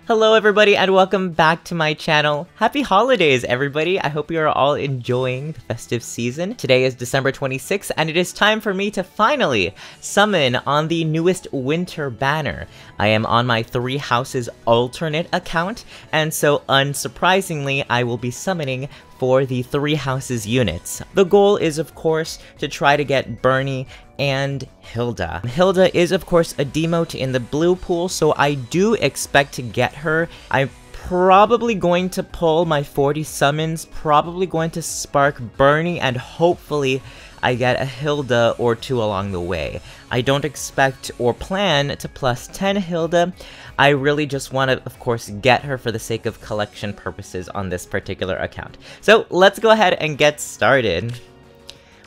Hello everybody and welcome back to my channel. Happy holidays everybody! I hope you are all enjoying the festive season. Today is December 26th and it is time for me to finally summon on the newest winter banner. I am on my 3 houses alternate account, and so unsurprisingly I will be summoning for the 3 houses units. The goal is of course to try to get Bernie and Hilda. Hilda is of course a demote in the blue pool, so I do expect to get her. I'm probably going to pull my 40 summons, probably going to spark Bernie, and hopefully I get a Hilda or 2 along the way. I don't expect or plan to plus 10 Hilda. I really just want to, of course, get her for the sake of collection purposes on this particular account. So let's go ahead and get started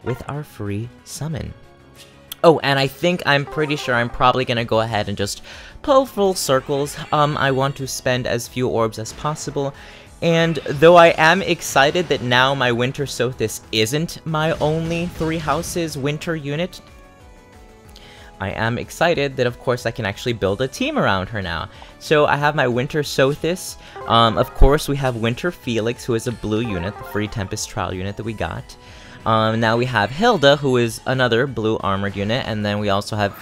with our free summon. Oh, and I'm pretty sure I'm probably gonna go ahead and just pull full circles. I want to spend as few orbs as possible. And though I am excited that now my Winter Sothis isn't my only 3 houses winter unit, I am excited that of course I can actually build a team around her now. So I have my Winter Sothis. Of course we have Winter Felix, who is a blue unit, the free Tempest trial unit that we got. Now we have Hilda, who is another blue armored unit, and then we also have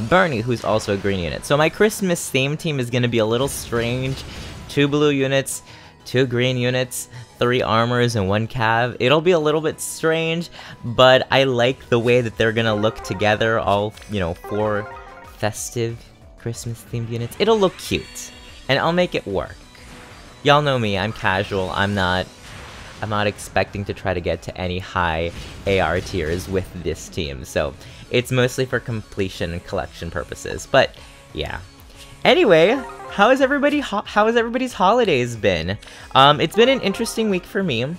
Bernie, who's also a green unit. So my Christmas theme team is going to be a little strange. 2 blue units, 2 green units, 3 armors, and 1 cav. It'll be a little bit strange, but I like the way that they're going to look together, all, you know, 4 festive Christmas themed units. It'll look cute, and I'll make it work. Y'all know me, I'm casual, I'm not expecting to try to get to any high AR tiers with this team, so it's mostly for completion and collection purposes, but yeah. Anyway, how has everybody's holidays been? It's been an interesting week for me.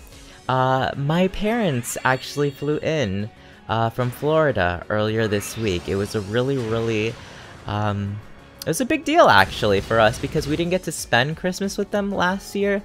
My parents actually flew in from Florida earlier this week. It was a really, it was a big deal actually for us because we didn't get to spend Christmas with them last year.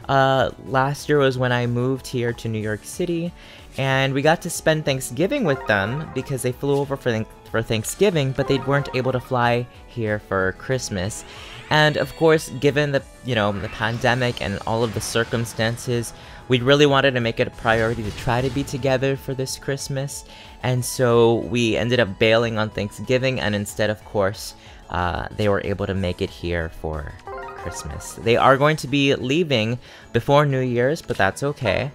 Last year was when I moved here to New York City, and we got to spend Thanksgiving with them because they flew over for Thanksgiving, but they weren't able to fly here for Christmas. And of course, given the, you know, the pandemic and all of the circumstances, we really wanted to make it a priority to try to be together for this Christmas. And so we ended up bailing on Thanksgiving, and instead, of course, they were able to make it here for Christmas. They are going to be leaving before New Year's, but that's okay.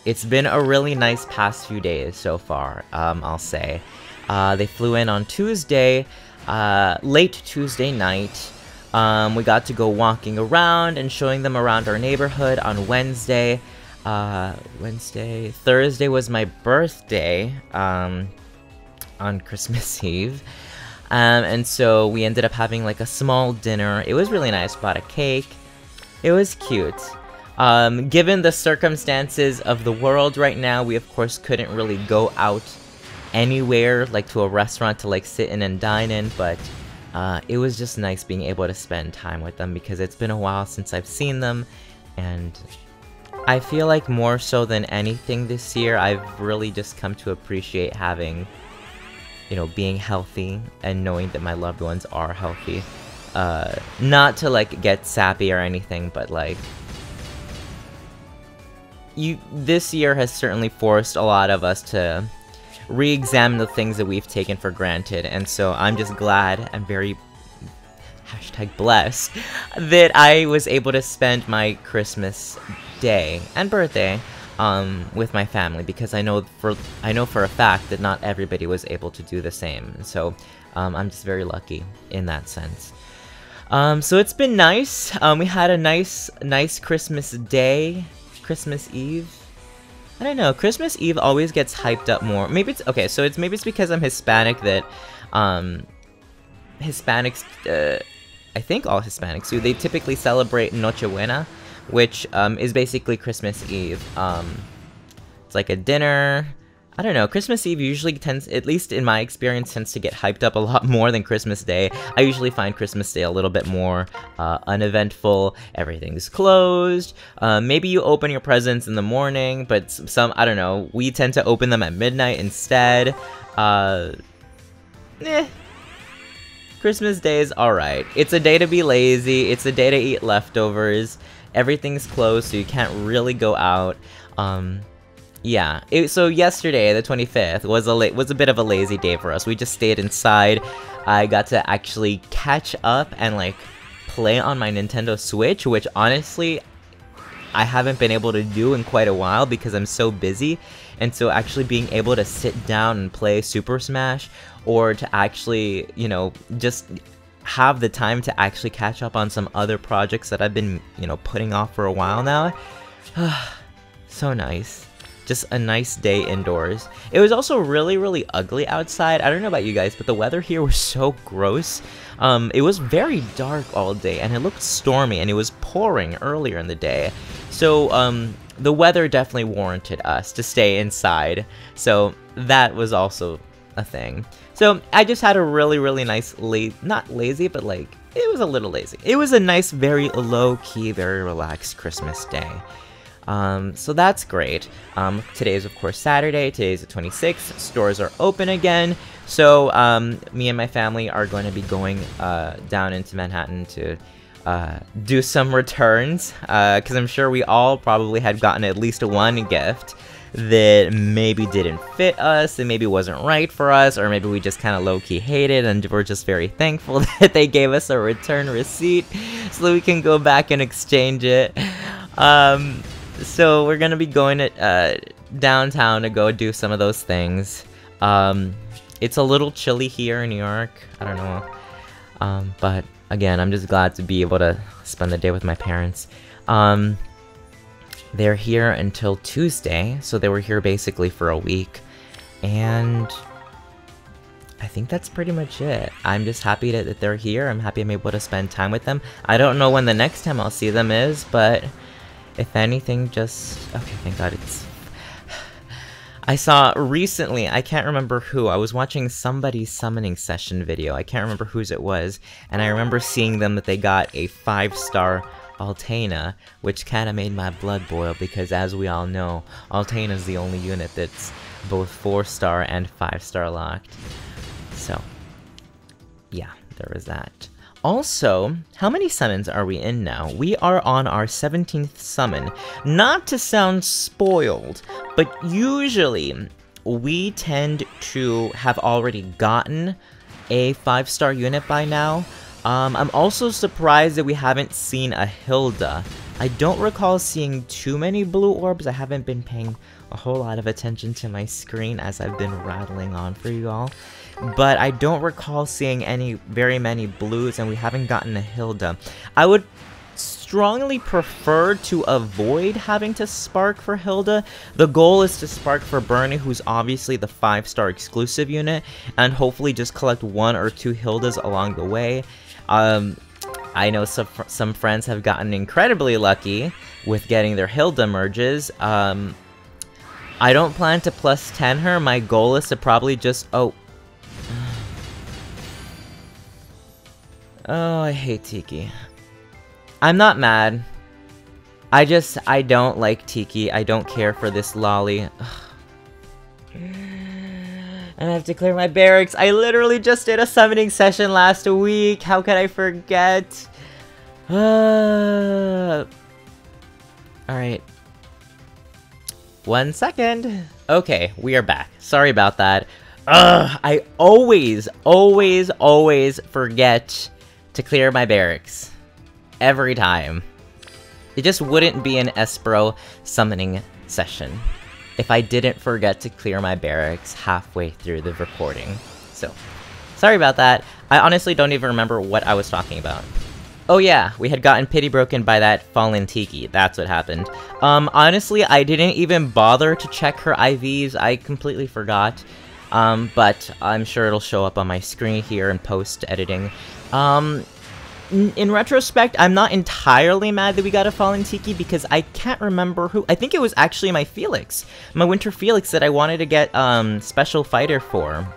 It's been a really nice past few days so far, I'll say. They flew in on Tuesday, late Tuesday night. We got to go walking around and showing them around our neighborhood on Wednesday. Thursday was my birthday, on Christmas Eve. And so we ended up having like a small dinner. It was really nice. Bought a cake. It was cute. Given the circumstances of the world right now, we of course couldn't really go out anywhere, like to a restaurant to like sit in and dine in, but it was just nice being able to spend time with them because it's been a while since I've seen them, and I feel like more so than anything this year, I've really just come to appreciate having, you know, being healthy and knowing that my loved ones are healthy. Not to like get sappy or anything, but like, this year has certainly forced a lot of us to re-examine the things that we've taken for granted, and so I'm just glad and very #blessed that I was able to spend my Christmas day and birthday with my family, because I know for a fact that not everybody was able to do the same. So I'm just very lucky in that sense. So it's been nice. We had a nice Christmas day, Christmas Eve. I don't know, Christmas Eve always gets hyped up more. Maybe it's okay, so maybe it's because I'm Hispanic that Hispanics, I think all Hispanics do, they typically celebrate Nochebuena, which is basically Christmas Eve. It's like a dinner. I don't know, Christmas Eve usually tends, at least in my experience, tends to get hyped up a lot more than Christmas Day. I usually find Christmas Day a little bit more uneventful. Everything's closed. Maybe you open your presents in the morning, but I don't know, we tend to open them at midnight instead. Christmas Day is alright. It's a day to be lazy, it's a day to eat leftovers, everything's closed so you can't really go out. Yeah, so yesterday, the 25th, was a bit of a lazy day for us. We just stayed inside. I got to actually catch up and like play on my Nintendo Switch, which honestly I haven't been able to do in quite a while because I'm so busy. And so actually being able to sit down and play Super Smash, or to actually, you know, just have the time to actually catch up on some other projects that I've been, you know, putting off for a while now. So nice. Just a nice day indoors. It was also really, really ugly outside. I don't know about you guys, but the weather here was so gross. It was very dark all day, and it looked stormy, and it was pouring earlier in the day. So, the weather definitely warranted us to stay inside. So, that was also a thing. So, I just had a really, really nice, not lazy, but like, it was a little lazy. It was a nice, very low-key, very relaxed Christmas day. So that's great. Today is of course Saturday, today's the 26th, stores are open again, so, me and my family are going to be going, down into Manhattan to, do some returns, cause I'm sure we all probably had gotten at least one gift that maybe didn't fit us, and maybe wasn't right for us, or maybe we just kind of low-key hated, and we're just very thankful that they gave us a return receipt, so that we can go back and exchange it. So we're gonna be going to downtown to go do some of those things. It's a little chilly here in New York, I don't know, but again, I'm just glad to be able to spend the day with my parents. They're here until Tuesday, so they were here basically for a week, and I think that's pretty much it. I'm just happy that they're here. I'm happy I'm able to spend time with them. I don't know when the next time I'll see them is, but if anything, just... okay, thank God it's... I saw recently, I can't remember who, I was watching somebody's summoning session video, I can't remember whose it was, and I remember seeing them that they got a 5-star Altena, which kind of made my blood boil, because as we all know, Altena is the only unit that's both 4-star and 5-star locked. So, yeah, there was that. Also, how many summons are we in now? We are on our 17th summon. Not to sound spoiled, but usually we tend to have already gotten a 5-star unit by now. I'm also surprised that we haven't seen a Hilda. I don't recall seeing too many blue orbs. I haven't been paying a whole lot of attention to my screen as I've been rattling on for you all. But I don't recall seeing very many blues, and we haven't gotten a Hilda. I would strongly prefer to avoid having to spark for Hilda. The goal is to spark for Bernie, who's obviously the 5-star exclusive unit, and hopefully just collect 1 or 2 Hildas along the way. I know some friends have gotten incredibly lucky with getting their Hilda merges. I don't plan to plus 10 her. My goal is to probably just... oh, I hate Tiki. I'm not mad. I don't like Tiki. I don't care for this lolly. And I have to clear my barracks. I literally just did a summoning session last week. How could I forget? Alright. 1 second. Okay, we are back. Sorry about that. I always forget to clear my barracks. Every time. It just wouldn't be an Espero summoning session if I didn't forget to clear my barracks halfway through the recording. So, sorry about that. I honestly don't even remember what I was talking about. Oh yeah, we had gotten pity broken by that fallen Tiki. That's what happened. Honestly, I didn't even bother to check her IVs. I completely forgot. But I'm sure it'll show up on my screen here in post-editing. In retrospect, I'm not entirely mad that we got a Fallen Tiki because I can't remember who. I think it was actually my Felix. My Winter Felix that I wanted to get Special Fighter for.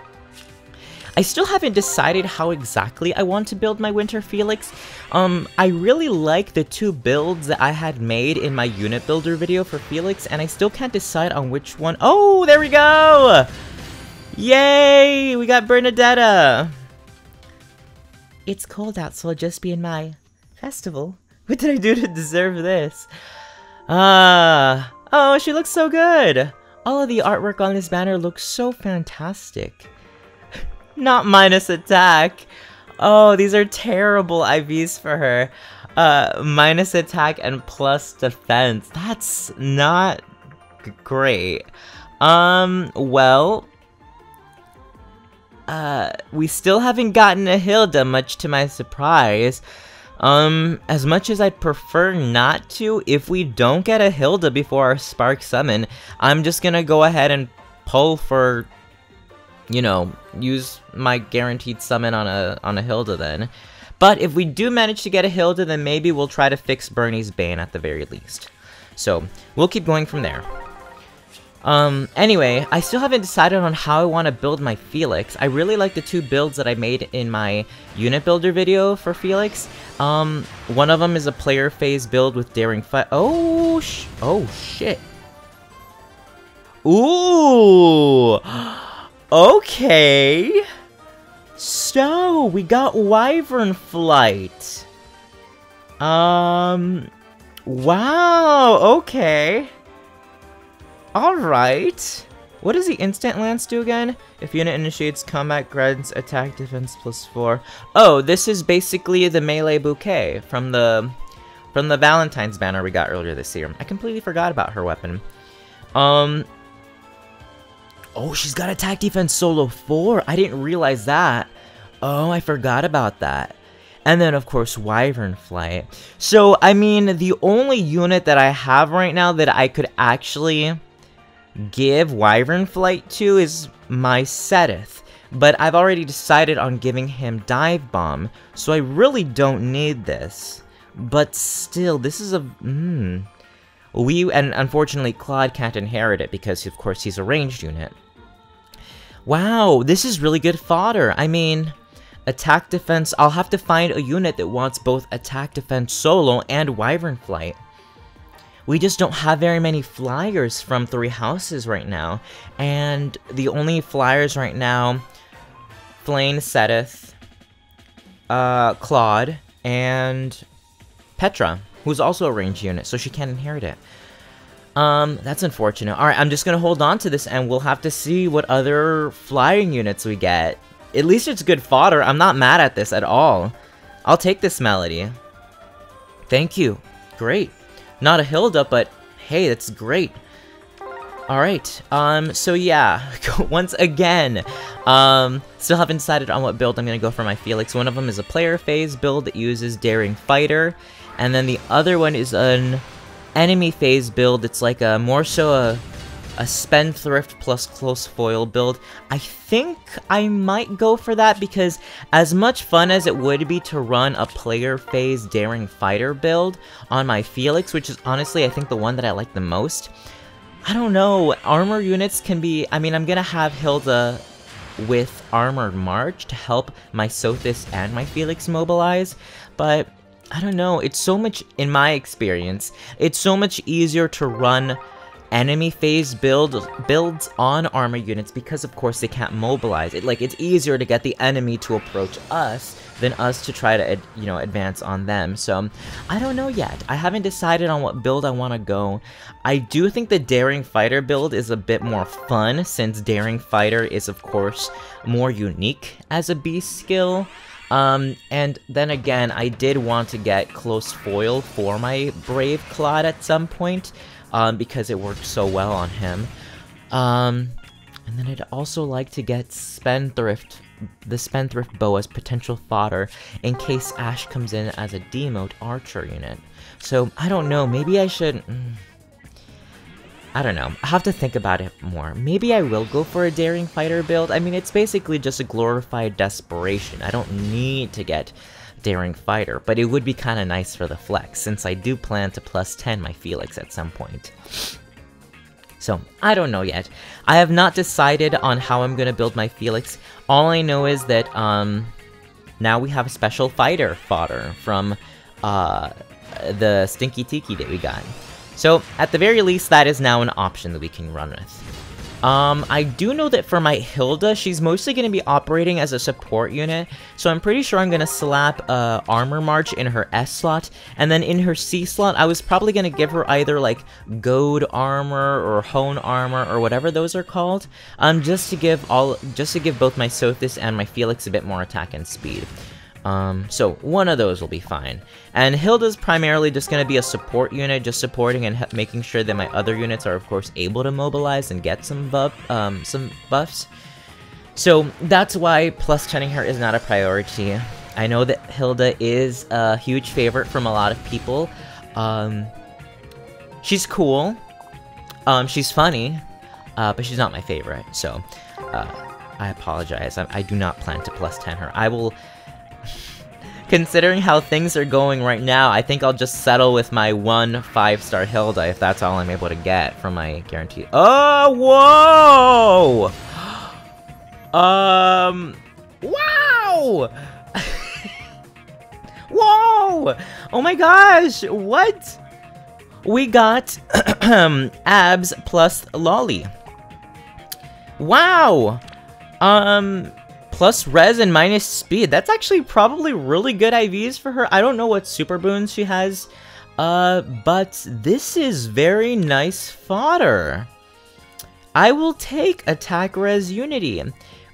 I still haven't decided how exactly I want to build my Winter Felix. I really like the 2 builds that I had made in my unit builder video for Felix, and I still can't decide on which one. Oh, there we go! Yay! We got Bernadetta! It's cold out, so I'll just be in my festival. What did I do to deserve this? Oh, she looks so good. All of the artwork on this banner looks so fantastic. Not minus attack. Oh, these are terrible IVs for her. Minus attack and plus defense. That's not great. Well, we still haven't gotten a Hilda, much to my surprise. As much as I'd prefer not to, if we don't get a Hilda before our Spark Summon, I'm just gonna go ahead and pull for, you know, use my guaranteed summon on a Hilda then. But if we do manage to get a Hilda, then maybe we'll try to fix Bernie's Bane at the very least. So, we'll keep going from there. Anyway, I still haven't decided on how I want to build my Felix. I really like the two builds that I made in my unit builder video for Felix. One of them is a player phase build with Daring Fight. Oh shit. Ooh! Okay! So, we got Wyvern Flight. Wow, okay. Alright. What does the instant lance do again? If unit initiates combat, grants attack defense +4. Oh, this is basically the melee bouquet from the Valentine's banner we got earlier this year. I completely forgot about her weapon. Oh, she's got attack defense solo 4. I didn't realize that. Oh, I forgot about that. And then, of course, Wyvern Flight. So, I mean, the only unit that I have right now that I could actually give Wyvern Flight to is my Seteth. But I've already decided on giving him Dive Bomb, so I really don't need this. But still, this is a... and unfortunately, Claude can't inherit it because, of course, he's a ranged unit. Wow, this is really good fodder. I mean, attack defense, I'll have to find a unit that wants both attack defense solo and Wyvern Flight. We just don't have very many flyers from 3 houses right now. And the only flyers right now, Flane, Seteth, Claude, and Petra, who's also a ranged unit, so she can't inherit it. That's unfortunate. Alright, I'm just gonna hold on to this, and we'll have to see what other flying units we get. At least it's good fodder. I'm not mad at this at all. I'll take this Melody. Thank you. Great. Not a Hilda, but hey, that's great. Alright, so yeah, once again, still haven't decided on what build I'm gonna go for my Felix. One of them is a player phase build that uses Daring Fighter, and then the other one is an enemy phase build. It's like a more so a Spendthrift plus Close Foil build. I think I might go for that because as much fun as it would be to run a player phase Daring Fighter build on my Felix, which is honestly I think the one that I like the most, I don't know, armor units can be, I mean, I'm gonna have Hilda with Armored March to help my Sothis and my Felix mobilize, but I don't know, it's so much, in my experience, it's so much easier to run enemy phase builds on armor units because of course they can't mobilize it. Like, it's easier to get the enemy to approach us than us to try to, you know, advance on them. So I don't know yet. I haven't decided on what build I want to go. I do think the Daring Fighter build is a bit more fun since Daring Fighter is of course more unique as a beast skill. And then again, I did want to get Close Foil for my Brave Claude at some point. Because it worked so well on him. And then I'd also like to get the Spendthrift Bow as potential fodder in case Ash comes in as a demote archer unit. So, I don't know, maybe I should... I don't know, I'll have to think about it more. Maybe I will go for a Daring Fighter build. I mean, it's basically just a glorified Desperation. I don't need to get Daring Fighter, but it would be kind of nice for the flex, since I do plan to +10 my Felix at some point. So, I don't know yet. I have not decided on how I'm gonna build my Felix. All I know is that, now we have a special fighter fodder from, the Stinky Tiki that we got. So, at the very least, that is now an option that we can run with. I do know that for my Hilda, she's mostly going to be operating as a support unit, so I'm pretty sure I'm going to slap Armor March in her S slot, and then in her C slot, I was probably going to give her either, like, Goad Armor or Hone Armor or whatever those are called, just to give both my Sothis and my Felix a bit more attack and speed. So one of those will be fine. And Hilda's primarily just going to be a support unit, just supporting and making sure that my other units are, of course, able to mobilize and get some buffs. So that's why plus 10ing her is not a priority. I know that Hilda is a huge favorite from a lot of people. She's cool. She's funny. But she's not my favorite. So I apologize. I do not plan to plus 10 her. I will... Considering how things are going right now, I think I'll just settle with my 1 5-star Hilda if that's all I'm able to get from my guarantee. Oh, whoa! Wow! Whoa! Oh my gosh, what? We got abs plus lolly. Wow! Plus res and minus speed. That's actually probably really good IVs for her. I don't know what super boons she has, but this is very nice fodder. I will take attack res unity.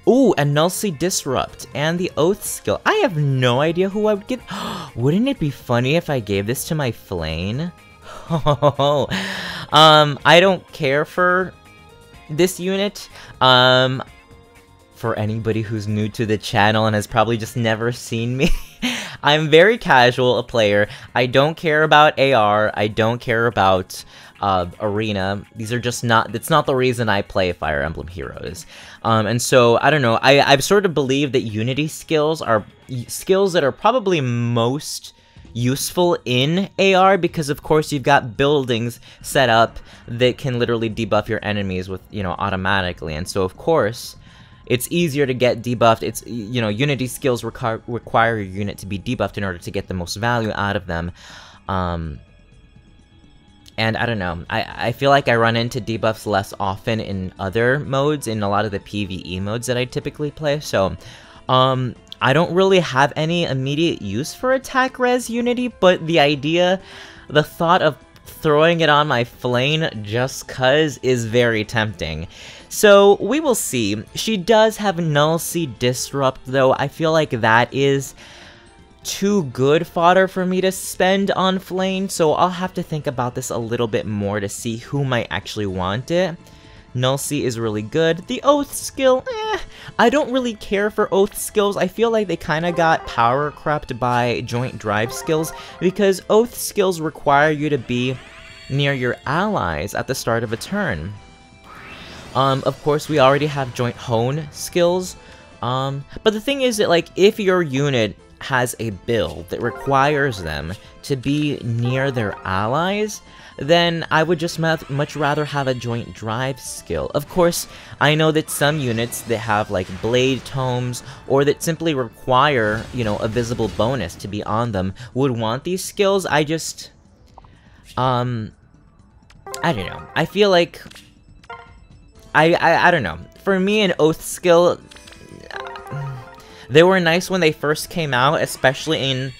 Ooh, and Nullsea Disrupt and the Oath skill. I have no idea who I would give. Wouldn't it be funny if I gave this to my Flane? I don't care for this unit. For anybody who's new to the channel and has probably just never seen me, I'm very casual a player. I don't care about AR. I don't care about Arena. These are just not, that's not the reason I play Fire Emblem Heroes. And so, I don't know, I've sort of believed that Unity skills are skills that are probably most useful in AR, because of course you've got buildings set up that can literally debuff your enemies with, you know, automatically. And so, of course, it's easier to get debuffed. It's, you know, Unity skills require your unit to be debuffed in order to get the most value out of them. And I don't know, I feel like I run into debuffs less often in other modes, in a lot of the PvE modes that I typically play, so, I don't really have any immediate use for attack res Unity, but the thought of throwing it on my Flane just cuz is very tempting. So, we will see. She does have Nullsea Disrupt, though. I feel like that is too good fodder for me to spend on Flane, so I'll have to think about this a little bit more to see who might actually want it. Nullsea is really good. The Oath skill, I don't really care for Oath skills. I feel like they kind of got power crept by Joint Drive skills, because Oath skills require you to be near your allies at the start of a turn. Of course, we already have Joint Hone skills, but the thing is that, like, if your unit has a build that requires them to be near their allies, then I would just much rather have a Joint Drive skill. Of course, I know that some units that have, like, Blade Tomes, or that simply require, you know, a visible bonus to be on them, would want these skills. I just, I don't know. I feel like, I don't know. For me, an Oath skill, they were nice when they first came out, especially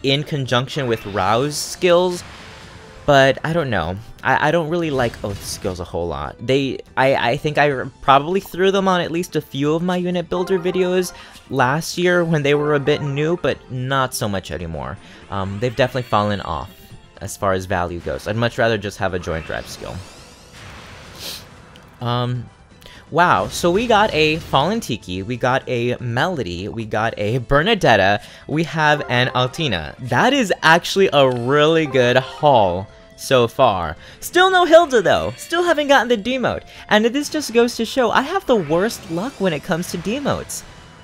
in conjunction with Rouse skills, but I don't know. I don't really like Oath skills a whole lot. I think I probably threw them on at least a few of my unit builder videos last year when they were a bit new, but not so much anymore. They've definitely fallen off as far as value goes. I'd much rather just have a Joint Drive skill. Wow, so we got a Fallen Tiki, we got a Melody, we got a Bernadetta, we have an Altina. That is actually a really good haul so far. Still no Hilda though, still haven't gotten the demote. And this just goes to show I have the worst luck when it comes to demotes.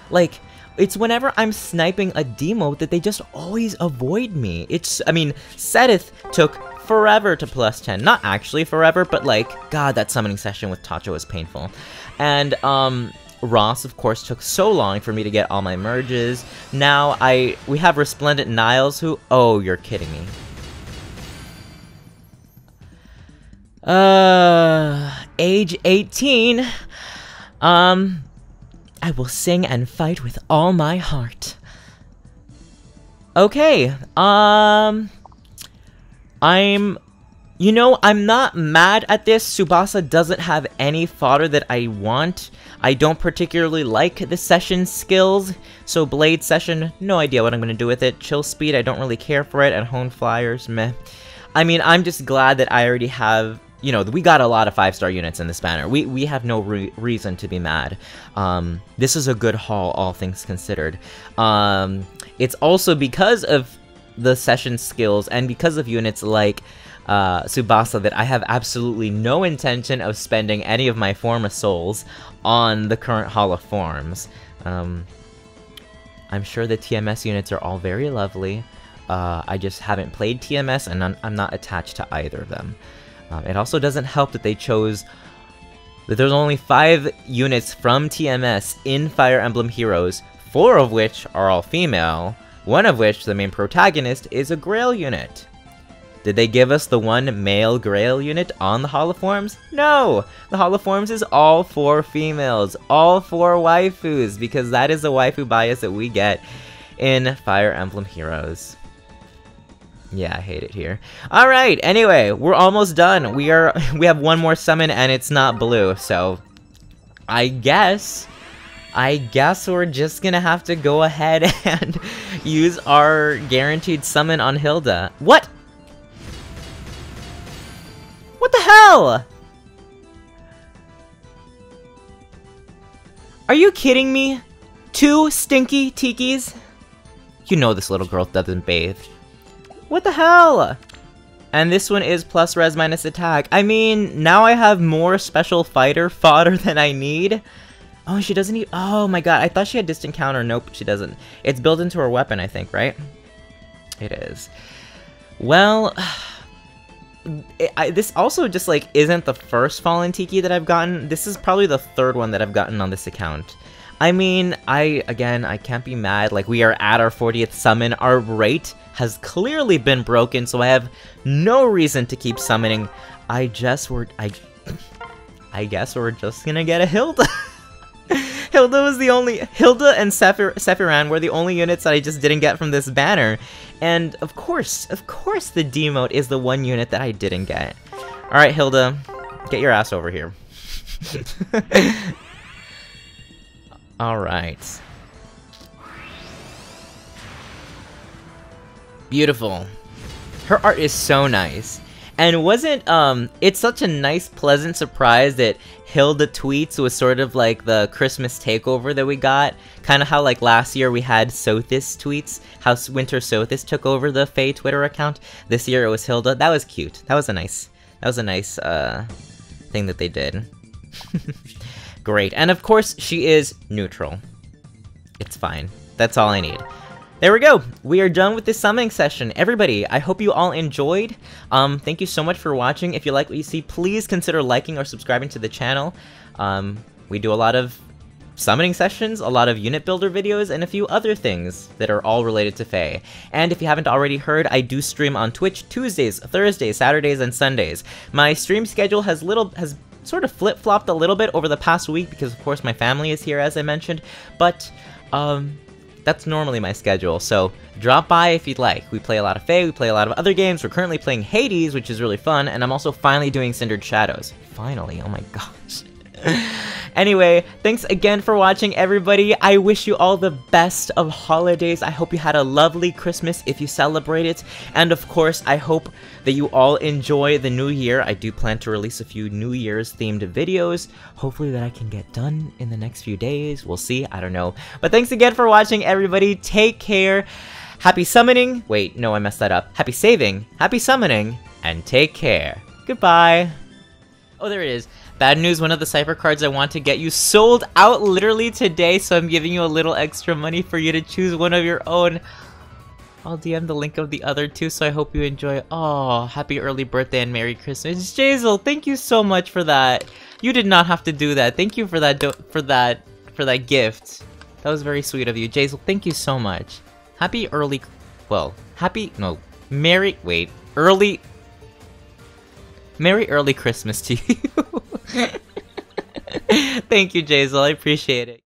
Like, it's whenever I'm sniping a demote that they just always avoid me. I mean, Sedith took forever to plus 10. Not actually forever, but like, God, that summoning session with Tacho was painful. And, Ross, of course, took so long for me to get all my merges. Now, we have Resplendent Niles who... Oh, you're kidding me. age 18, I will sing and fight with all my heart. Okay, you know, I'm not mad at this. Tsubasa doesn't have any fodder that I want. I don't particularly like the session skills. So Blade Session, no idea what I'm going to do with it. Chill Speed, I don't really care for it. And Hone Flyers, meh. I mean, I'm just glad that I already have, you know, we got a lot of 5-star units in this banner. We have no reason to be mad. This is a good haul, all things considered. It's also because of the session skills and because of units like Tsubasa that I have absolutely no intention of spending any of my Forma Souls on the current Hall of Forms. I'm sure the TMS units are all very lovely. I just haven't played TMS and I'm not attached to either of them. It also doesn't help that they chose that there's only 5 units from TMS in Fire Emblem Heroes, 4 of which are all female, one of which, the main protagonist, is a Grail unit. Did they give us the one male Grail unit on the Hall of Forms? No! The Hall of Forms is all 4 females, all 4 waifus, because that is the waifu bias that we get in Fire Emblem Heroes. Yeah, I hate it here. Alright, anyway, we're almost done. We have one more summon and it's not blue, so I guess we're just gonna have to go ahead and use our guaranteed summon on Hilda. What? What the hell? Are you kidding me? 2 stinky tikis? You know this little girl doesn't bathe. What the hell? And this one is plus res minus attack. I mean, now I have more special fighter fodder than I need. Oh, she doesn't need... Oh my god, I thought she had distant counter. Nope, she doesn't. It's built into her weapon, I think, right? It is. Well... this also just, like, isn't the first Fallen Tiki that I've gotten. This is probably the 3rd one that I've gotten on this account. I mean, I can't be mad. Like, we are at our 40th summon. Our rate has clearly been broken, so I have no reason to keep summoning. I guess we're just gonna get a Hilda. Hilda was the only... Hilda and Sephiran were the only units that I just didn't get from this banner. And, of course, the demote is the one unit that I didn't get. Alright, Hilda, get your ass over here. Alright. Beautiful. Her art is so nice. And wasn't, it's such a nice, pleasant surprise that Hilda tweets was sort of like the Christmas takeover that we got. Kind of how, like, last year we had Sothis tweets, how Winter Sothis took over the FEH Twitter account. This year it was Hilda. That was cute. That was a nice thing that they did. Great. And of course, she is neutral. It's fine. That's all I need. There we go! We are done with this summoning session. Everybody, I hope you all enjoyed. Thank you so much for watching. If you like what you see, please consider liking or subscribing to the channel. We do a lot of summoning sessions, a lot of unit builder videos, and a few other things that are all related to FEH. And if you haven't already heard, I do stream on Twitch Tuesdays, Thursdays, Saturdays, and Sundays. My stream schedule has sort of flip-flopped a little bit over the past week because, of course, my family is here, as I mentioned. But, that's normally my schedule, so drop by if you'd like. We play a lot of FEH, we play a lot of other games. We're currently playing Hades, which is really fun, and I'm also finally doing Cindered Shadows. Finally, oh my gosh. Anyway, thanks again for watching, everybody. I wish you all the best of holidays. I hope you had a lovely Christmas if you celebrate it. And of course, I hope that you all enjoy the new year. I do plan to release a few New Year's themed videos. Hopefully that I can get done in the next few days. We'll see. I don't know. But thanks again for watching, everybody. Take care. Happy summoning. Wait, no, I messed that up. Happy saving. Happy summoning. And take care. Goodbye. Oh, there it is. Bad news, one of the Cypher cards I want to get you sold out literally today, so I'm giving you a little extra money for you to choose one of your own. I'll DM the link of the other two, so I hope you enjoy. Oh, happy early birthday and Merry Christmas. Jazel, thank you so much for that. You did not have to do that. Thank you for that gift. That was very sweet of you. Jazel, thank you so much. Happy early... Well, happy... No. Merry... Wait. Early... Merry early Christmas to you. Thank you, Jazel. I appreciate it.